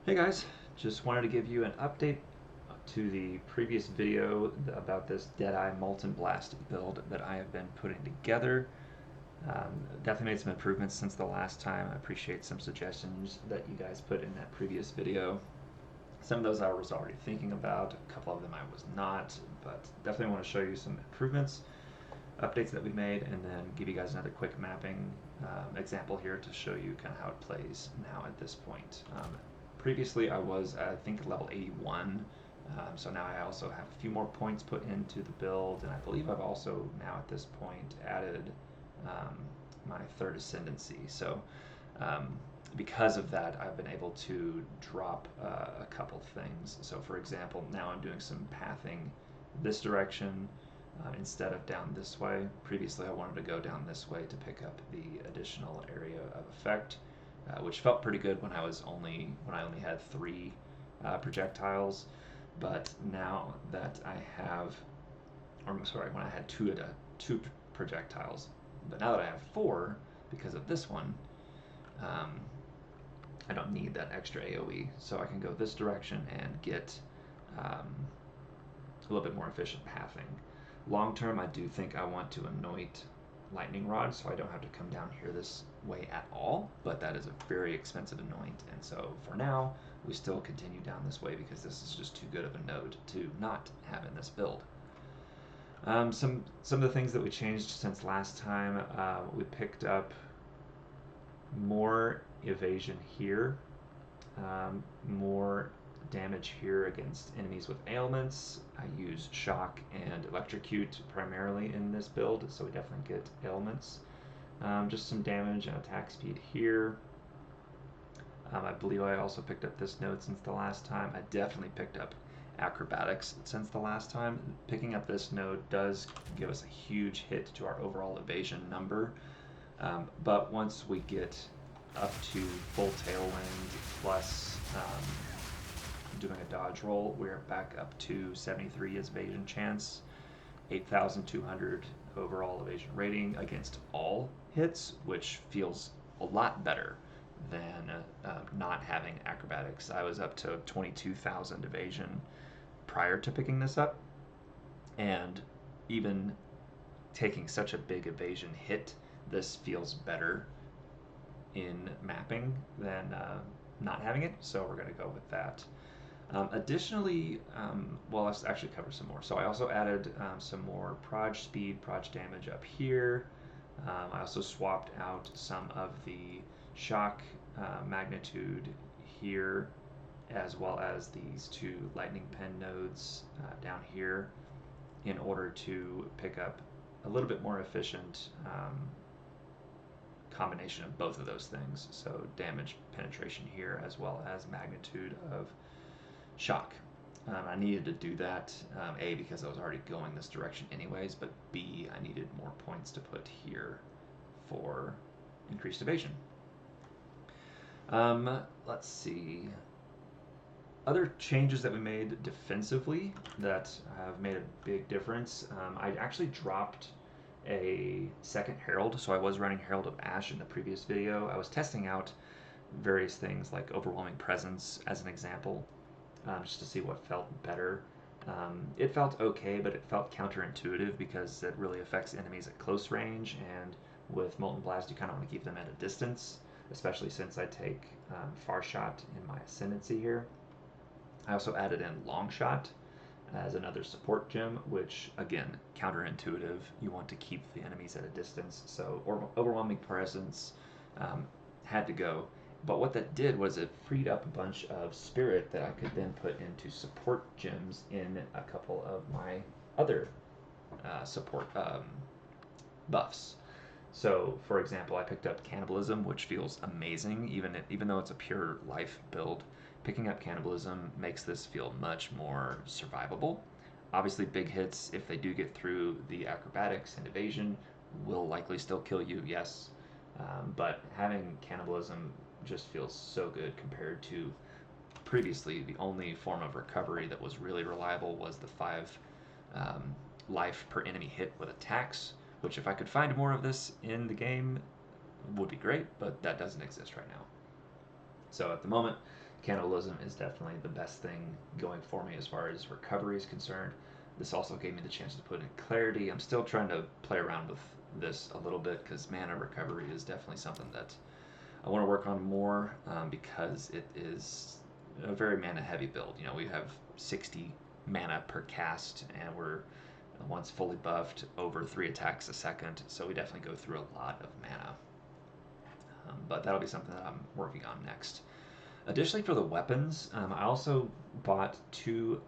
Hey guys, just wanted to give you an update to the previous video about this Deadeye Molten Blast build that I have been putting together. Definitely made some improvements since the last time. I appreciate some suggestions that you guys put in that previous video. Some of those I was already thinking about, a couple of them I was not, but definitely want to show you some improvements, updates that we made, and then give you guys another quick mapping example here to show you kind of how it plays now at this point. Previously I was, I think, level 81, so now I also have a few more points put into the build, and I believe I've also now at this point added um, my third ascendancy. So um, because of that, I've been able to drop a couple things. So for example, now I'm doing some pathing this direction instead of down this way. Previously I wanted to go down this way to pick up the additional area of effect, which felt pretty good when I only had three projectiles. But now that I have, or sorry, when I had two projectiles, but now that I have four because of this one, um, I don't need that extra AOE, so I can go this direction and get a little bit more efficient pathing. Long term, I do think I want to anoint lightning rod so I don't have to come down here this way at all, but that is a very expensive anoint, and so for now we still continue down this way because this is just too good of a node to not have in this build. Some of the things that we changed since last time, we picked up more evasion here, more damage here against enemies with ailments. I use shock and electrocute primarily in this build, so we definitely get ailments. Just some damage and attack speed here. I believe I also picked up this node since the last time. I definitely picked up acrobatics since the last time. Picking up this node does give us a huge hit to our overall evasion number, but once we get up to full tailwind plus doing a dodge roll, we're back up to 73 evasion chance, 8,200 overall evasion rating against all hits, which feels a lot better than not having acrobatics. I was up to 22,000 evasion prior to picking this up, and even taking such a big evasion hit, this feels better in mapping than not having it, so we're going to go with that. Additionally, well, let's actually cover some more. So I also added some more proj speed, proj damage up here. I also swapped out some of the shock magnitude here, as well as these two lightning pen nodes down here, in order to pick up a little bit more efficient combination of both of those things. So damage penetration here, as well as magnitude of shock. I needed to do that, A, because I was already going this direction anyways, but B, I needed more points to put here for increased evasion. Let's see. Other changes that we made defensively that have made a big difference. I actually dropped a second Herald, so I was running Herald of Ash in the previous video. I was testing out various things like Overwhelming Presence as an example, just to see what felt better. It felt okay, but it felt counterintuitive because it really affects enemies at close range, and with Molten Blast you kind of want to keep them at a distance, especially since I take Far Shot in my Ascendancy here. I also added in Long Shot as another support gem, which again, counterintuitive. You want to keep the enemies at a distance, so Overwhelming Presence had to go. But what that did was it freed up a bunch of spirit that I could then put into support gems in a couple of my other support buffs. So, for example, I picked up Cannibalism, which feels amazing, even though it's a pure life build. Picking up Cannibalism makes this feel much more survivable. Obviously, big hits, if they do get through the acrobatics and evasion, will likely still kill you, yes. But having Cannibalism just feels so good compared to previously the only form of recovery that was really reliable was the 5 life per enemy hit with attacks, which if I could find more of this in the game would be great, but that doesn't exist right now. So at the moment, Cannibalism is definitely the best thing going for me as far as recovery is concerned. This also gave me the chance to put in clarity. I'm still trying to play around with this a little bit because mana recovery is definitely something that I want to work on more because it is a very mana heavy build. You know, we have 60 mana per cast, and we're once fully buffed over 3 attacks a second, so we definitely go through a lot of mana. But that'll be something that I'm working on next. Additionally, for the weapons, I also bought two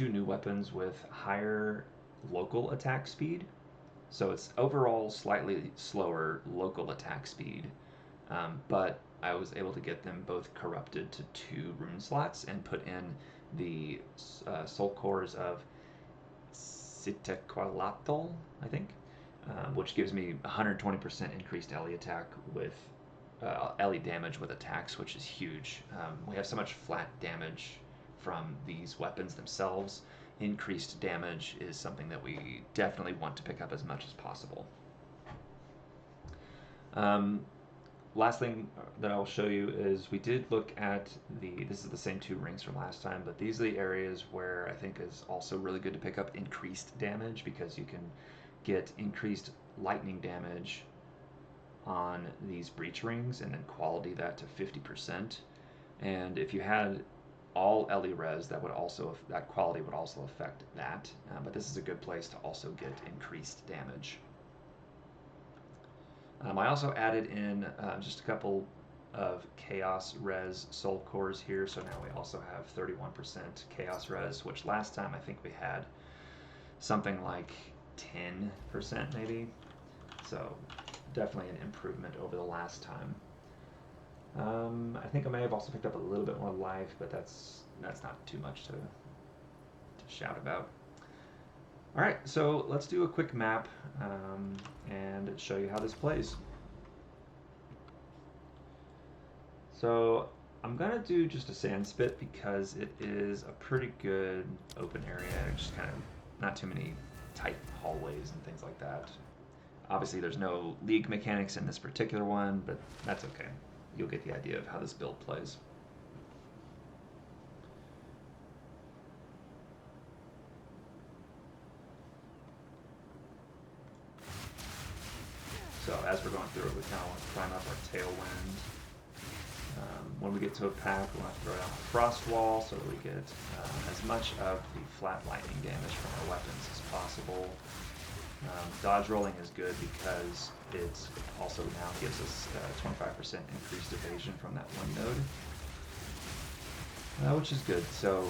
new weapons with higher local attack speed. So it's overall slightly slower local attack speed, but I was able to get them both corrupted to 2 rune slots and put in the soul cores of Sitequalatl, I think, which gives me 120% increased Ellie attack with Ellie damage with attacks, which is huge. We have so much flat damage from these weapons themselves. Increased damage is something that we definitely want to pick up as much as possible. Last thing that I'll show you is we did look at this is the same 2 rings from last time, but these are the areas where I think is also really good to pick up increased damage, because you can get increased lightning damage on these breach rings and then quality that to 50%. And if you had all Ellie res, that quality would also affect that. But this is a good place to also get increased damage. I also added in just a couple of Chaos Res Soul Cores here, so now we also have 31% Chaos Res, which last time I think we had something like 10% maybe. So definitely an improvement over the last time. I think I may have also picked up a little bit more life, but that's not too much to shout about. All right, so let's do a quick map and show you how this plays. So I'm gonna do just a sand spit because it is a pretty good open area. Just kind of not too many tight hallways and things like that. Obviously, there's no league mechanics in this particular one, but that's okay. You'll get the idea of how this build plays. So as we're going through it, we kind of want to prime up our tailwind. When we get to a pack, we'll have to throw down a frost wall so that we get as much of the flat lightning damage from our weapons as possible. Dodge rolling is good because it also now gives us 25% increased evasion from that one node, which is good. So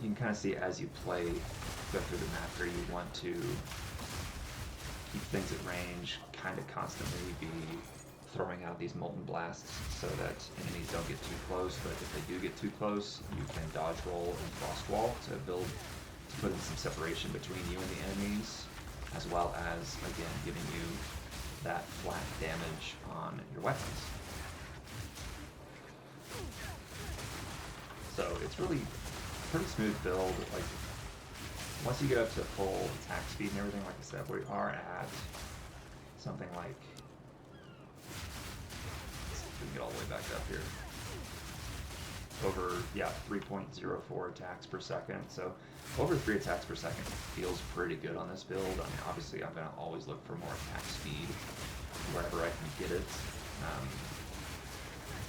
you can kind of see as you play, go through the map here, you want to keep things at range, kind of constantly be throwing out these molten blasts so that enemies don't get too close, but if they do get too close, you can dodge roll and frost wall to put in some separation between you and the enemies, as well as, again, giving you that flat damage on your weapons. So it's really pretty smooth build. Like, once you get up to full attack speed and everything, like I said, we are at something like, let's see if we can get all the way back up here, over 3.04 attacks per second. So over 3 attacks per second feels pretty good on this build. I mean, obviously I'm going to always look for more attack speed wherever I can get it.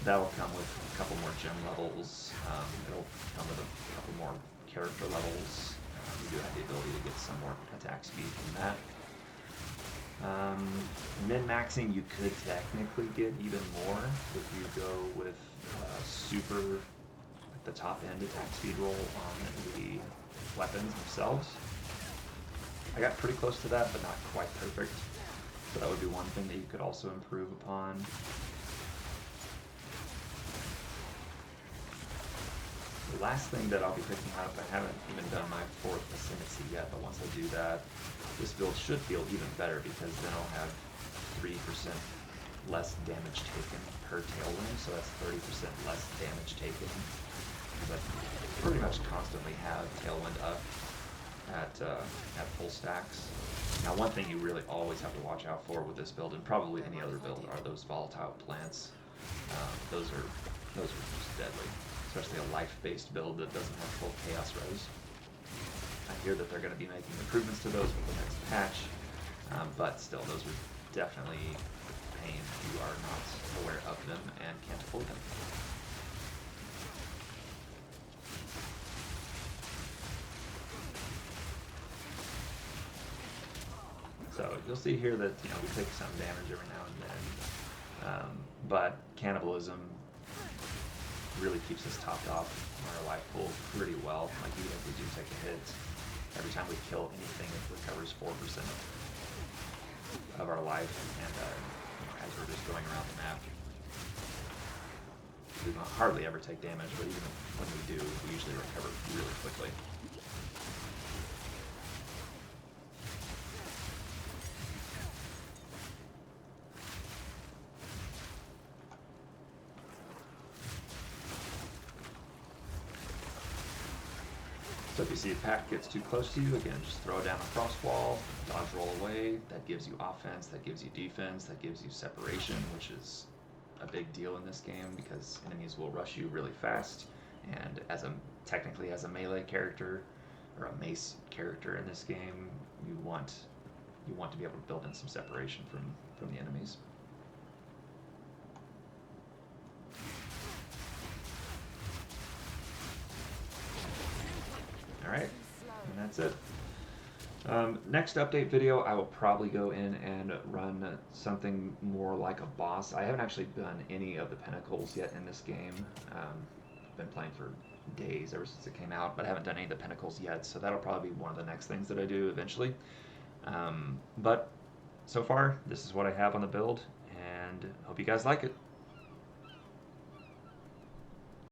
That'll come with a couple more gem levels. It'll come with a couple more character levels. You do have the ability to get some more attack speed from that. Min-maxing, you could technically get even more if you go with super at the top end attack speed roll on the weapons themselves. I got pretty close to that, but not quite perfect. So that would be one thing that you could also improve upon. The last thing that I'll be picking up, I haven't even done my 4th ascendancy yet, but once I do that, this build should feel even better because then I'll have 3% less damage taken per tailwind, so that's 30% less damage taken. Because I pretty much constantly have tailwind up at full stacks. Now, one thing you really always have to watch out for with this build, and probably any other build, are those volatile plants. Those are just deadly, especially a life-based build that doesn't have full chaos res. I hear that they're going to be making improvements to those with the next patch, but still, those are definitely pain if you are not aware of them and can't afford them. So you'll see here that we take some damage every now and then, but cannibalism really keeps us topped off on our life pool pretty well. Like even if we do take a hit, every time we kill anything, it recovers 4% of our life, and as we're just going around the map, we hardly ever take damage, but even when we do, we usually recover really quickly. So if you see a pack gets too close to you, again, just throw down a frost wall, dodge roll away. That gives you offense, that gives you defense, that gives you separation, which is a big deal in this game because enemies will rush you really fast. And technically as a melee character or a mace character in this game, you want to be able to build in some separation from the enemies. Alright, and that's it. Next update video, I will probably go in and run something more like a boss. I haven't actually done any of the pinnacles yet in this game. I've been playing for days, ever since it came out, but I haven't done any of the pinnacles yet, so that'll probably be one of the next things that I do eventually. But so far, this is what I have on the build, and hope you guys like it.